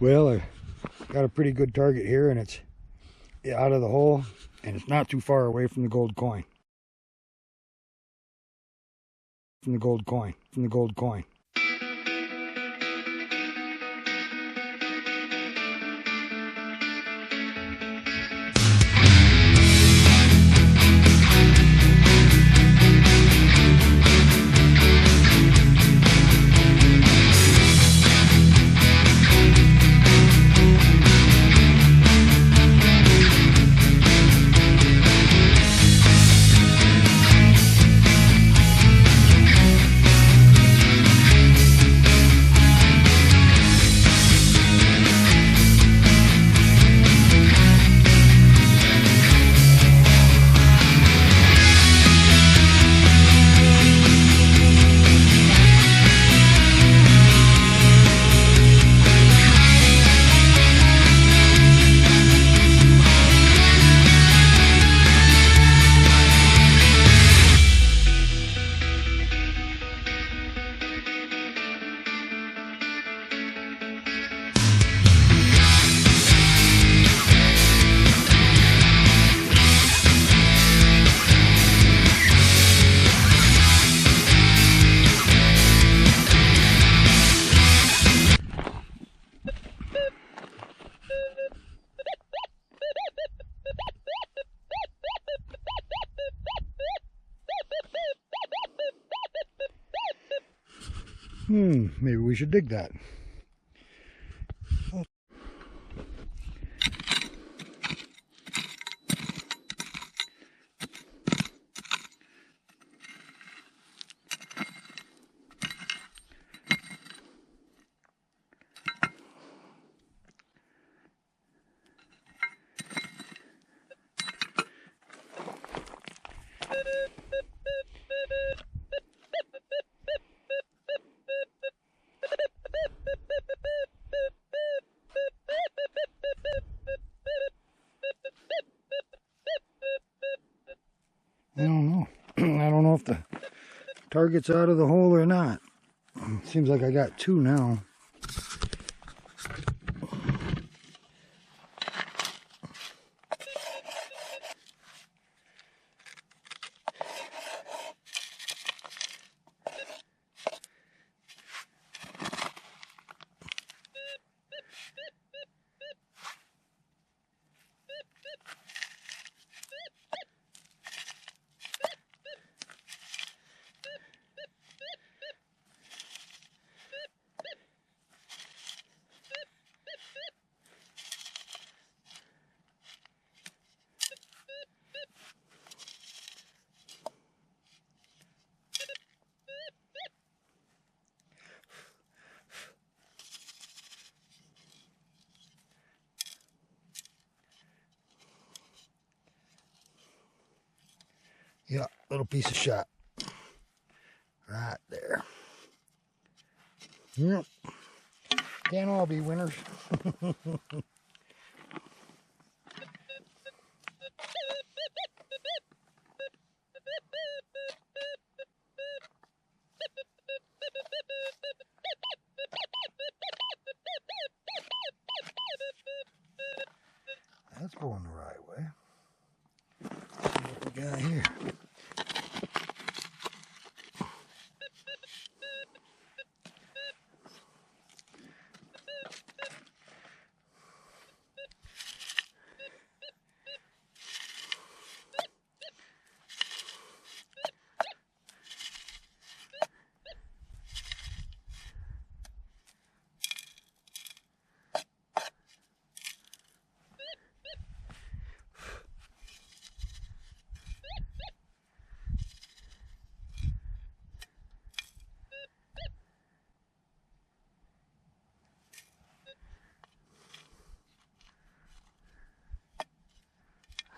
Well, I got a pretty good target here, and it's out of the hole, and it's not too far away from the gold coin. From the gold coin. Maybe we should dig that. I don't know. I don't know if the target's out of the hole or not. Seems like I got two now. Yeah, little piece of shot. Right there. Yep. Can't all be winners. That's going the right way. What we got here?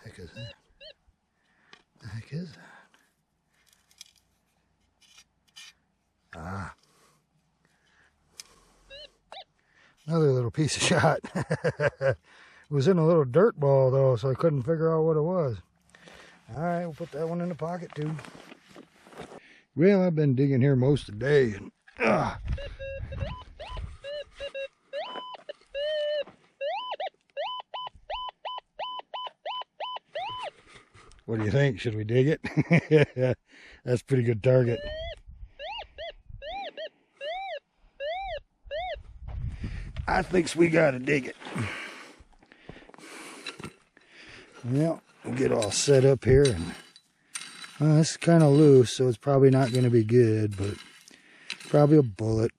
Heck is that? The heck is that? Ah. Another little piece of shot. It was in a little dirt ball though, so I couldn't figure out what it was. Alright, we'll put that one in the pocket too. Well, I've been digging here most of the day, and What do you think? Should we dig it? That's a pretty good target. I think we gotta dig it. Well, we'll get all set up here. And well, this is kind of loose, so it's probably not going to be good, but probably a bullet.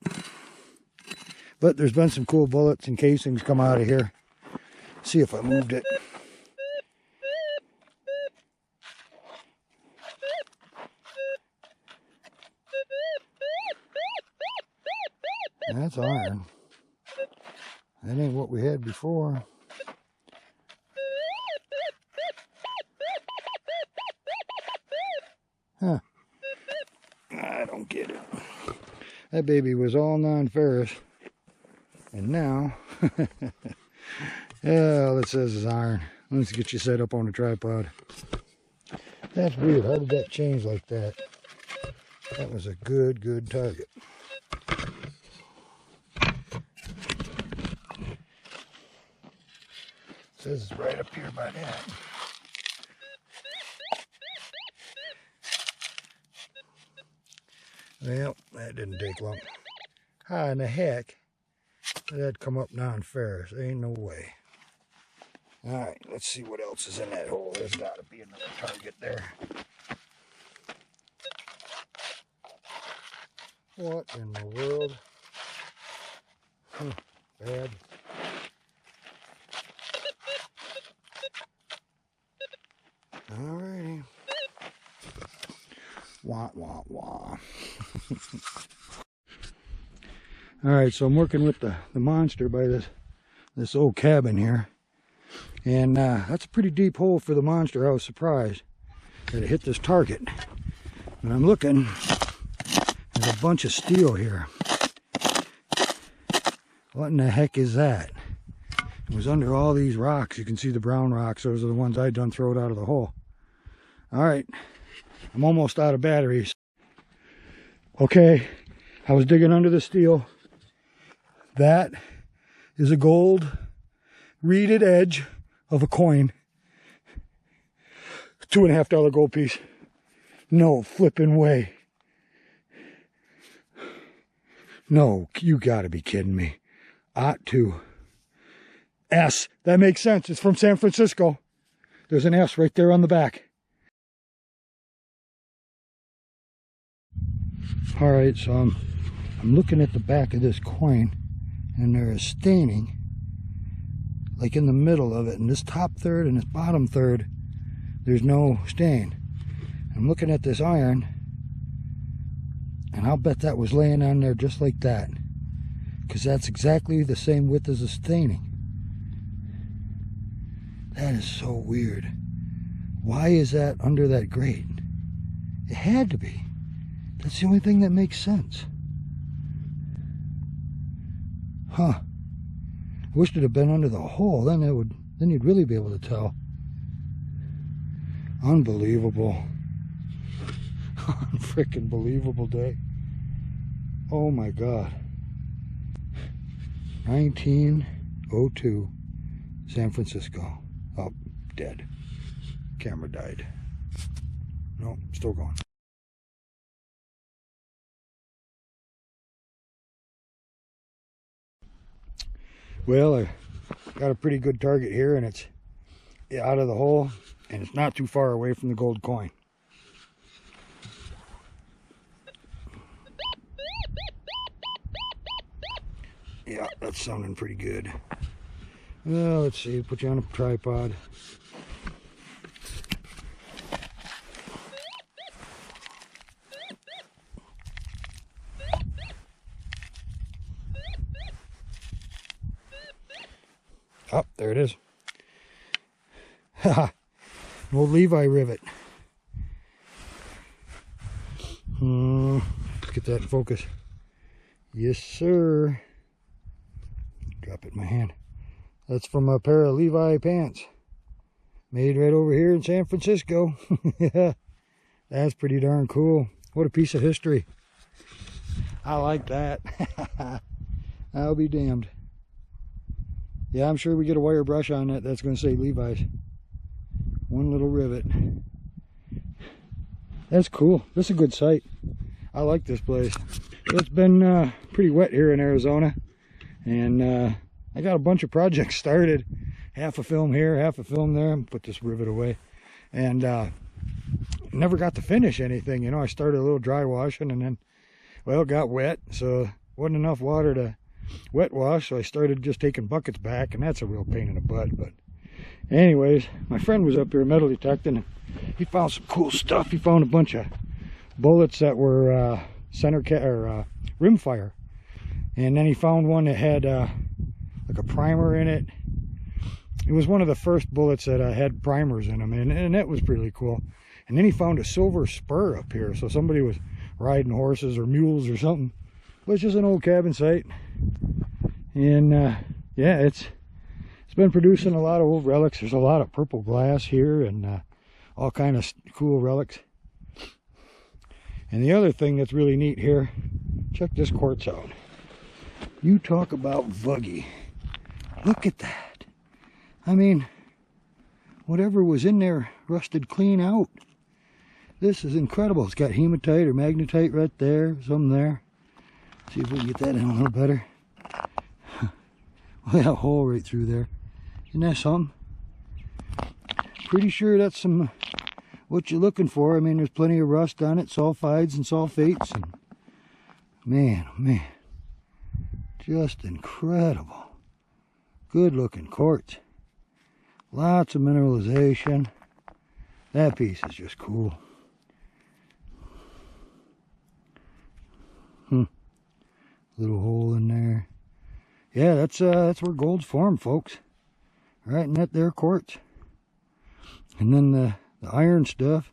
But there's been some cool bullets and casings come out of here. See if I moved it. That's iron. That ain't what we had before. Huh. I don't get it. That baby was all non-ferrous. And now, yeah, all it says is iron. Let's get you set up on a tripod. That's weird. How did that change like that? That was a good target. It says it's right up here by that. Well, that didn't take long. How in the heck did that come up non-ferrous? Ain't no way. Alright, let's see what else is in that hole. There's got to be another target there. What in the world? Bad. Alrighty. Wah, wah, wah. Alright, so I'm working with the monster by this old cabin here. And that's a pretty deep hole for the monster. I was surprised that it hit this target. And I'm looking, there's a bunch of steel here. What in the heck is that? It was under all these rocks. You can see the brown rocks. Those are the ones I done throw it out of the hole. Alright, I'm almost out of batteries. Okay, I was digging under the steel. That is a gold reeded edge of a coin. $2.50 gold piece. No flipping way. No, you gotta be kidding me. Ought to. S. That makes sense. It's from San Francisco. There's an S right there on the back. Alright, so I'm looking at the back of this coin, and there is staining like in the middle of it. In this top third and this bottom third, there's no stain. I'm looking at this iron, and I'll bet that was laying on there just like that, because that's exactly the same width as the staining. That is so weird. Why is that under that grate? It had to be. That's the only thing that makes sense. Huh. I wish it had been under the hole. Then you'd really be able to tell. Unbelievable. Freaking believable day. Oh my God. 1902, San Francisco. Oh, dead. Camera died. No, still going. Well, I got a pretty good target here, and it's out of the hole, and it's not too far away from the gold coin. Yeah, that's sounding pretty good. Well, let's see, put you on a tripod. Oh, there it is. Haha, an old Levi rivet. Let's get that in focus. Yes, sir. Drop it in my hand. That's from a pair of Levi pants. Made right over here in San Francisco. Yeah, that's pretty darn cool. What a piece of history. I like that. I'll be damned. Yeah, I'm sure we get a wire brush on that. That's going to say Levi's. One little rivet. That's cool. This is a good site. I like this place. It's been pretty wet here in Arizona, and I got a bunch of projects started. Half a film here, half a film there. Put this rivet away, and never got to finish anything. You know, I started a little dry washing, and then, well, it got wet, so wasn't enough water to wet wash, so I started just taking buckets back, and that's a real pain in the butt. But anyways, my friend was up here metal detecting, and he found some cool stuff. He found a bunch of bullets that were rim fire, and then he found one that had like a primer in it. It was one of the first bullets that had primers in them, and that was pretty cool. And then he found a silver spur up here, so somebody was riding horses or mules or something. But it's just an old cabin site, and yeah, it's been producing a lot of old relics. There's a lot of purple glass here, and all kind of cool relics. And the other thing that's really neat here, check this quartz out. You talk about vuggy. Look at that. I mean, whatever was in there rusted clean out. This is incredible. It's got hematite or magnetite right there, some there. See if we can get that in a little better. Look at that hole right through there. Isn't that something? Pretty sure that's some what you're looking for. I mean, there's plenty of rust on it, sulfides and sulfates, and man, oh man, just incredible. Good looking quartz. Lots of mineralization. That piece is just cool. Little hole in there. Yeah, that's where gold's formed, folks. Right in that there quartz. And then the iron stuff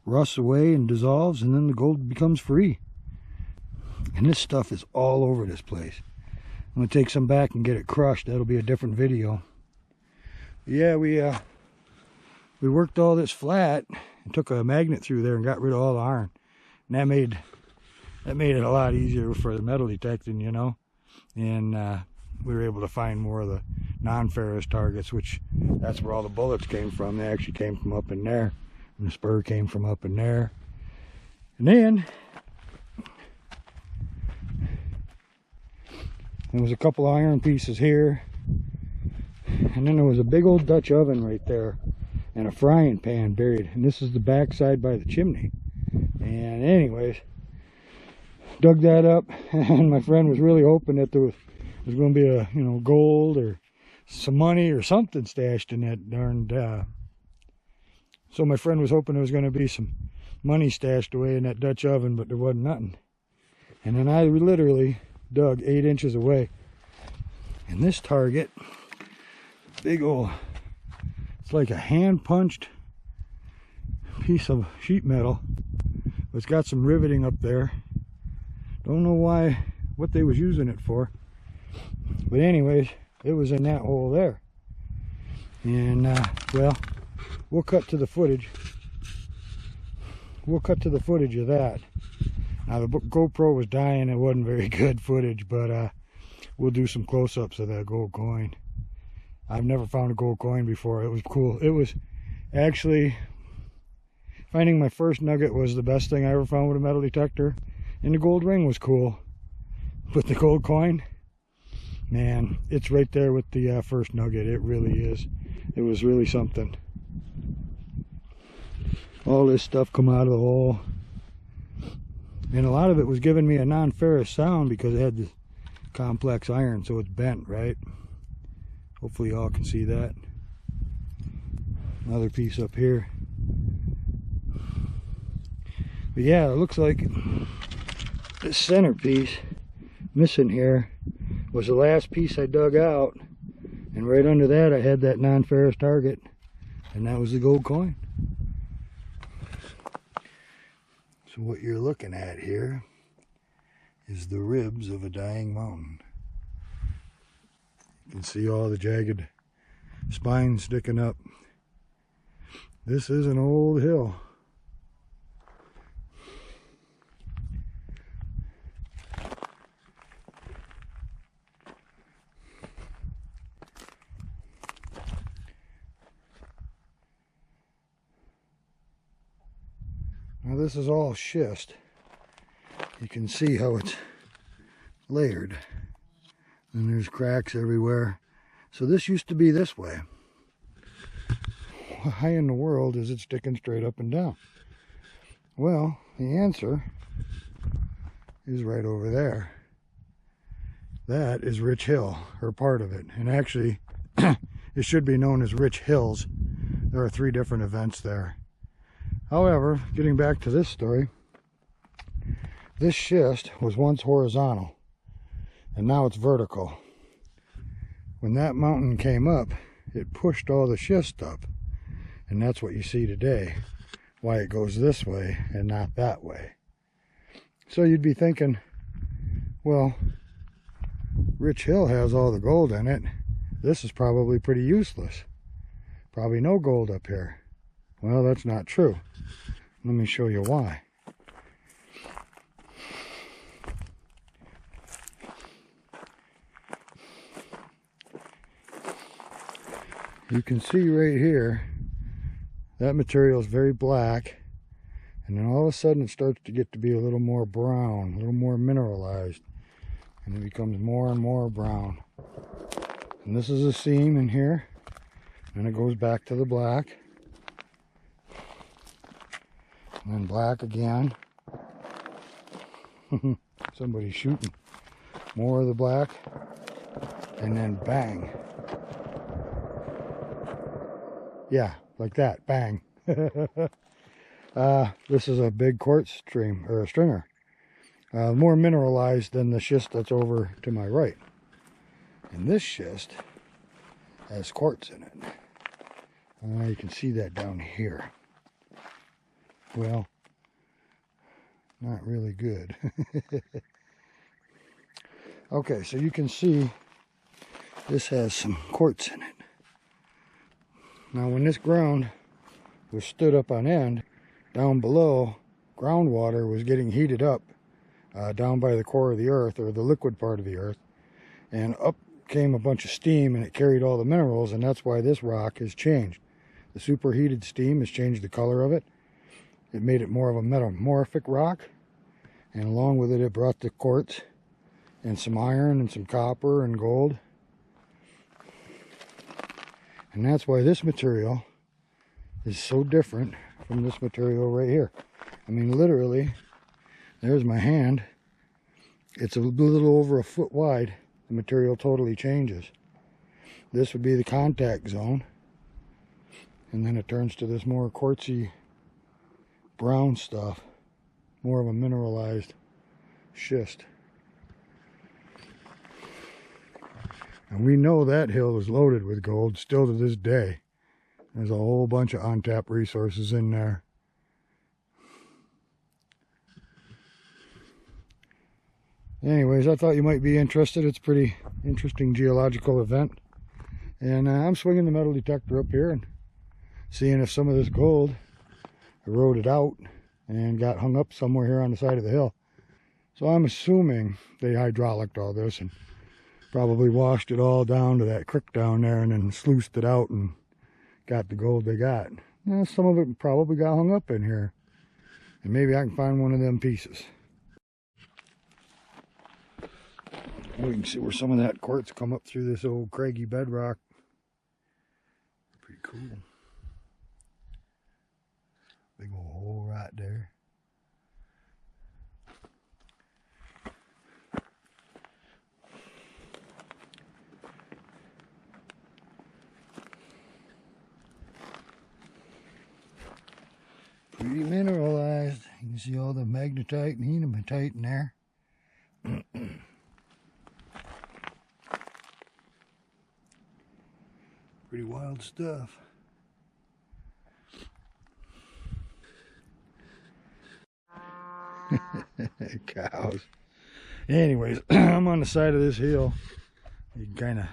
rusts away and dissolves, and then the gold becomes free. And this stuff is all over this place. I'm gonna take some back and get it crushed. That'll be a different video. Yeah, we worked all this flat and took a magnet through there and got rid of all the iron. And that made it a lot easier for the metal detecting, you know. And we were able to find more of the non-ferrous targets, which that's where all the bullets came from. They actually came from up in there, and the spur came from up in there. And then there was a couple iron pieces here, and then there was a big old Dutch oven right there and a frying pan buried, and this is the back side by the chimney. And anyways, dug that up, and my friend was really hoping that there was going to be a, you know, gold or some money or something stashed in that darned so my friend was hoping there was going to be some money stashed away in that Dutch oven, but there wasn't nothing. And then I literally dug 8 inches away, and this target, big old, it's like a hand punched piece of sheet metal. It's got some riveting up there. Don't know what they was using it for, but anyways, it was in that hole there. And well, we'll cut to the footage. We'll cut to the footage of that. Now the GoPro was dying. It wasn't very good footage, but we'll do some close-ups of that gold coin. I've never found a gold coin before. It was cool. It was actually, finding my first nugget was the best thing I ever found with a metal detector. And the gold ring was cool, but the gold coin, man, it's right there with the first nugget. It really is. It was really something. All this stuff come out of the hole, and a lot of it was giving me a non-ferrous sound because it had this complex iron, so it's bent, right? Hopefully y'all can see that. Another piece up here. But yeah, it looks like this centerpiece missing here was the last piece I dug out, and right under that I had that non-ferrous target, and that was the gold coin. So what you're looking at here is the ribs of a dying mountain. You can see all the jagged spines sticking up. This is an old hill. Now this is all schist. You can see how it's layered. And there's cracks everywhere. So this used to be this way. Why in the world is it sticking straight up and down? Well, the answer is right over there. That is Rich Hill, or part of it. And actually, it should be known as Rich Hills. There are 3 different events there. However, getting back to this story, this schist was once horizontal, and now it's vertical. When that mountain came up, it pushed all the schist up, and that's what you see today, why it goes this way and not that way. So you'd be thinking, well, Rich Hill has all the gold in it. This is probably pretty useless. Probably no gold up here. Well, that's not true. Let me show you why. You can see right here, that material is very black, and then all of a sudden it starts to get to be a little more brown, a little more mineralized, and it becomes more and more brown. And this is a seam in here, and it goes back to the black, and then black again. Somebody's shooting. More of the black, and then bang. Yeah, like that, bang. This is a big quartz stream, or a stringer. More mineralized than the schist that's over to my right. And this schist has quartz in it. You can see that down here. Well, not really good. Okay, so you can see this has some quartz in it. Now when this ground was stood up on end, down below, groundwater was getting heated up down by the core of the earth, or the liquid part of the earth, and up came a bunch of steam, and it carried all the minerals, and that's why this rock has changed. The superheated steam has changed the color of it. It made it more of a metamorphic rock, and along with it, it brought the quartz and some iron and some copper and gold. And that's why this material is so different from this material right here. I mean, literally, there's my hand. It's a little over a foot wide. The material totally changes. This would be the contact zone. And then it turns to this more quartzy brown stuff. More of a mineralized schist. And we know that hill is loaded with gold still to this day. There's a whole bunch of untapped resources in there. Anyways, I thought you might be interested. It's a pretty interesting geological event. And I'm swinging the metal detector up here and seeing if some of this gold eroded out and got hung up somewhere here on the side of the hill. So I'm assuming they hydrauliced all this and probably washed it all down to that creek down there and then sluiced it out and got the gold they got. Now, some of it probably got hung up in here. And maybe I can find one of them pieces. We can see where some of that quartz come up through this old craggy bedrock. Pretty cool. Big old hole right there. Pretty mineralized. You can see all the magnetite and hematite in there. Pretty wild stuff. Cows. Anyways, I'm on the side of this hill. You can kind of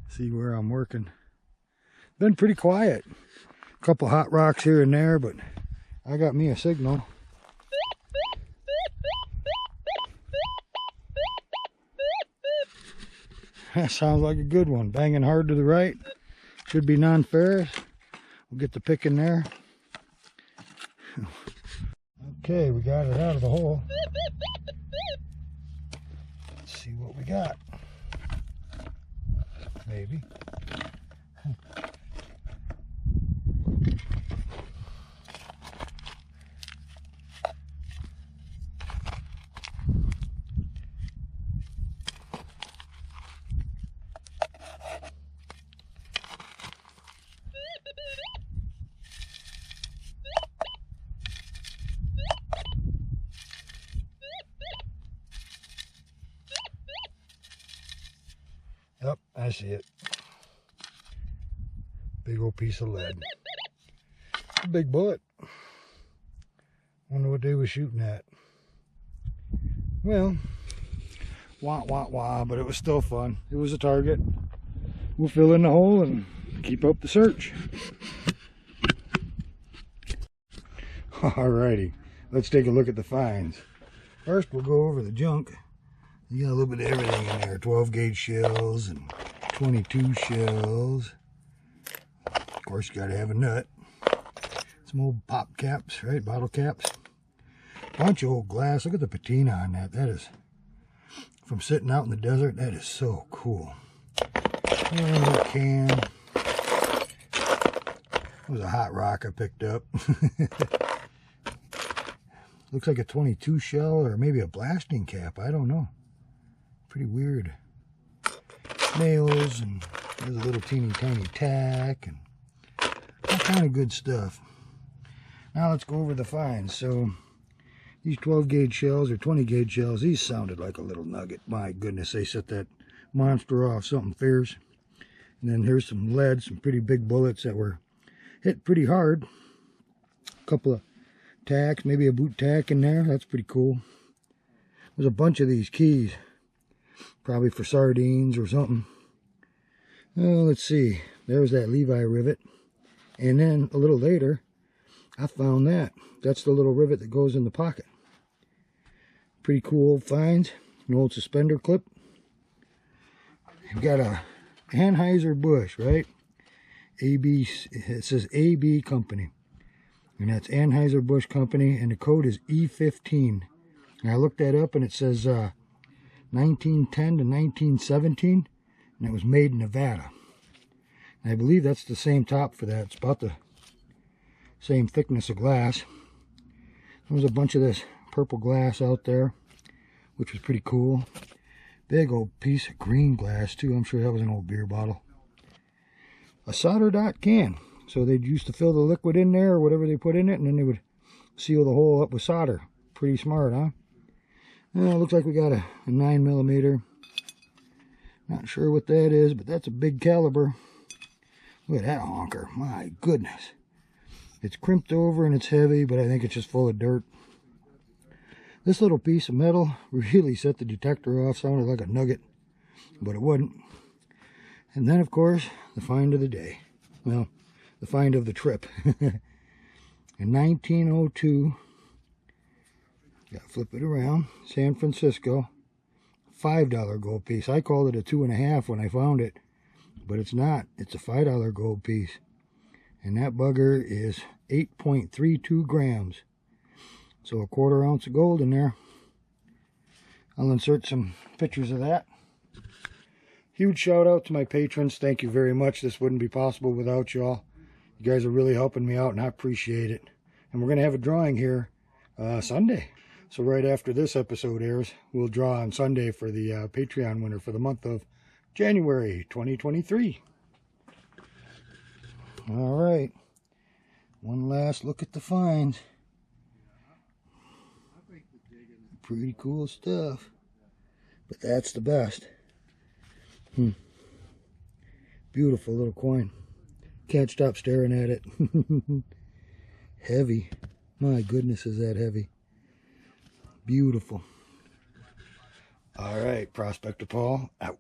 see where I'm working. Been pretty quiet. A couple hot rocks here and there, but I got me a signal. That sounds like a good one. Banging hard to the right. Should be non-ferrous. We'll get the pick in there. Okay, we got it out of the hole. Let's see what we got. Maybe. Yep, I see it. Big old piece of lead. Big bullet. Wonder what they were shooting at. Well, wah, wah, wah, but it was still fun. It was a target. We'll fill in the hole and keep up the search. Alrighty, let's take a look at the finds. First, we'll go over the junk. You got a little bit of everything in there. 12 gauge shells and 22 shells. Of course, you got to have a nut. Some old pop caps, right? Bottle caps. Bunch of old glass. Look at the patina on that. That is, from sitting out in the desert, that is so cool. And a can. It was a hot rock I picked up. Looks like a 22 shell or maybe a blasting cap. I don't know. Pretty weird. Nails, and there's a little teeny tiny tack and all kind of good stuff. Now let's go over the finds. So these 12 gauge shells or 20 gauge shells, these sounded like a little nugget. My goodness, they set that monster off something fierce. And then here's some lead, some pretty big bullets that were hit pretty hard. A couple of tacks, maybe a boot tack in there. That's pretty cool. There's a bunch of these keys. Probably for sardines or something. Well, let's see. There's that Levi rivet. And then a little later, I found that. That's the little rivet that goes in the pocket. Pretty cool old finds. An old suspender clip. You've got a Anheuser-Busch, right? AB, it says AB Company. And that's Anheuser-Busch Company. And the code is E15. And I looked that up and it says 1910 to 1917, and it was made in Nevada. And I believe that's the same top for that. It's about the same thickness of glass. There was a bunch of this purple glass out there, which was pretty cool. Big old piece of green glass too. I'm sure that was an old beer bottle. A solder dot can. So they'd used to fill the liquid in there or whatever they put in it, and then they would seal the hole up with solder. Pretty smart, huh? Well, it looks like we got a 9mm. Not sure what that is, but that's a big caliber. Look at that honker. My goodness. It's crimped over and it's heavy, but I think it's just full of dirt. This little piece of metal really set the detector off. Sounded like a nugget, but it wouldn't. And then, of course, the find of the day. Well, the find of the trip. In 1902... got to flip it around. San Francisco. $5 gold piece. I called it a 2.5 when I found it. But it's not. It's a $5 gold piece. And that bugger is 8.32 grams. So a 1/4 ounce of gold in there. I'll insert some pictures of that. Huge shout out to my patrons. Thank you very much. This wouldn't be possible without y'all. You guys are really helping me out and I appreciate it. And we're going to have a drawing here Sunday. So right after this episode airs, we'll draw on Sunday for the Patreon winner for the month of January 2023. All right. One last look at the finds. Pretty cool stuff. But that's the best. Beautiful little coin. Can't stop staring at it. Heavy. My goodness, is that heavy. Beautiful. All right, Prospector Paul, out.